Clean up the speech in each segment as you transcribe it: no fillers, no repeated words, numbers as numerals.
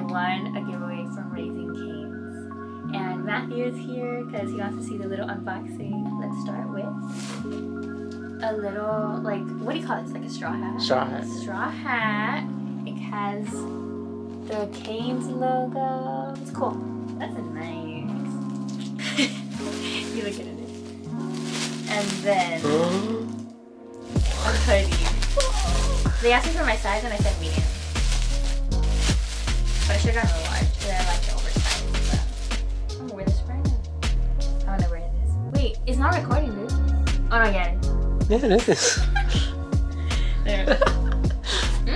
won a giveaway from Raising Cane's. And Matthew is here because he wants to see the little unboxing. Let's start with a little, like, what do you call this? Like a straw hat? Straw hat. Straw hat. It has the Cane's logo. It's cool. That's a nice. You look at it. And then a hoodie. They asked me for my size and I said medium. But I should have gotten a large because I like the oversized. But I'm gonna wear this right now. I'm gonna wear this. Wait, it's not recording, dude. Oh no, yeah. Yeah, it is. There.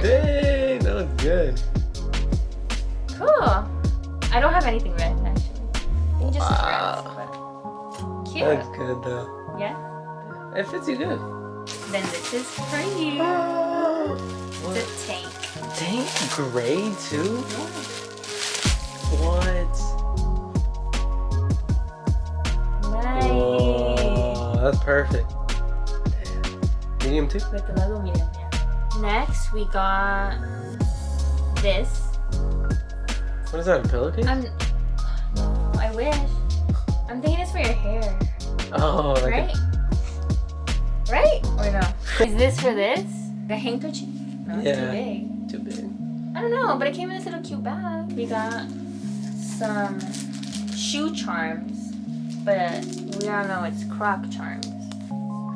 Dang, that was good. Cool. I don't have anything red actually. You just dress, but cute. That's good though. Yeah. It fits you good. Then this is for you. What? The tank. Tank gray too? Yeah. What? Nice. Whoa, that's perfect. Medium too? With the logo medium, yeah. Next, we got this. What is that, a pillowcase? No, I wish. I'm thinking it's for your hair. Oh, like Right? Right? Or no? Is this for this? The handkerchief? No, it's Yeah. too big. too big. I don't know, but it came in this little cute bag. We got some shoe charms, but we all know it's Croc charms.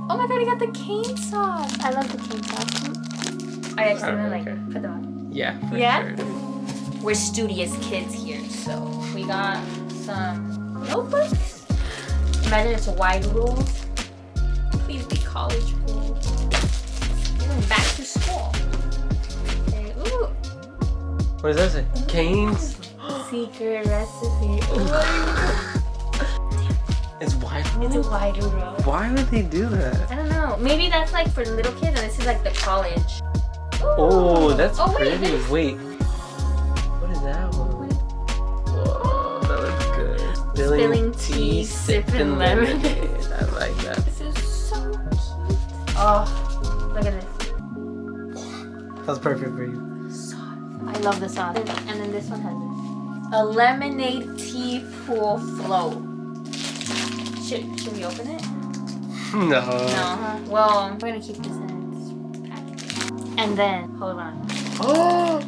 Oh my god, I got the cane socks. I love the cane socks. I actually gonna like okay. put them on. Yeah, for Yeah? sure. We're studious kids here, so we got some notebooks. Imagine it's wide rules. Please be college rules. We're going back to school. Okay, ooh. What does that say? Canes? Secret recipe. Ooh. It's wide It's a rule? wide rule. Why would they do that? I don't know. Maybe that's like for little kids and this is like the college. Ooh. Oh, that's oh, pretty. Wait, Wait. What is that one? Whoa, that looks good. Spilling tea, sipping lemonade. I like that. This is so cute. Oh, look at this. That's perfect for you. Sauce. I love the sauce. And then this one has this. A lemonade tea pool float. Should we open it? No. No, huh? Well, we're gonna keep this in its package. And then, hold on. Oh!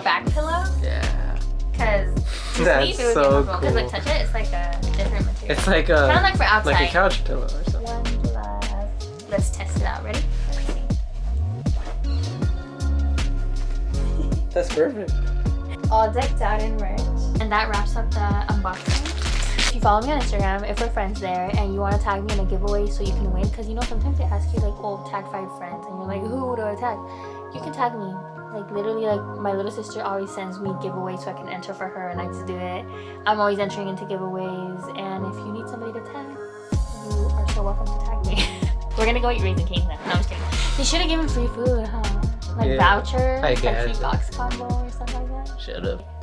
Back pillow? Yeah. Because to That's sleep it would so be more Because like cool. touch it, it's like a different material. It's like a Kind of like for outside. like a couch pillow or something. One love. Let's test it out. Ready? Let's see. That's perfect. All decked out in merch. And that wraps up the unboxing. If you follow me on Instagram, if we're friends there, and you want to tag me in a giveaway so you can win, because you know sometimes they ask you like, oh, tag 5 friends, and you're like, who do I tag? You can tag me. Like literally, like my little sister always sends me giveaways so I can enter for her, and I just do it. I'm always entering into giveaways, and if you need somebody to tag, you are so welcome to tag me. We're gonna go eat Raising Cane's now. No, I'm just kidding. They should have given free food, huh? Like Yeah, voucher, I like guess. free box combo or something like that. Shut up.